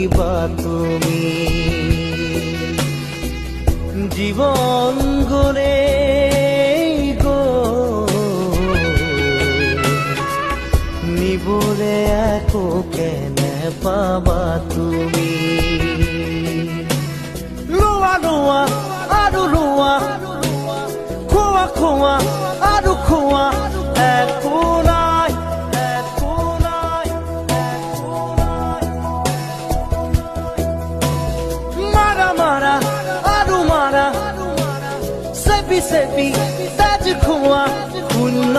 বা তুমি জীবন গড়ে গো নিবলে একো কেনে পাবা তুমি লোৱা লোৱা আৰু লোৱা খোৱা খোৱা আৰু খোৱা একো নাই একো নাই একো নাই মাৰা মাৰা আৰু মাৰা চেপি চেপি তেজ খোৱা শূন্য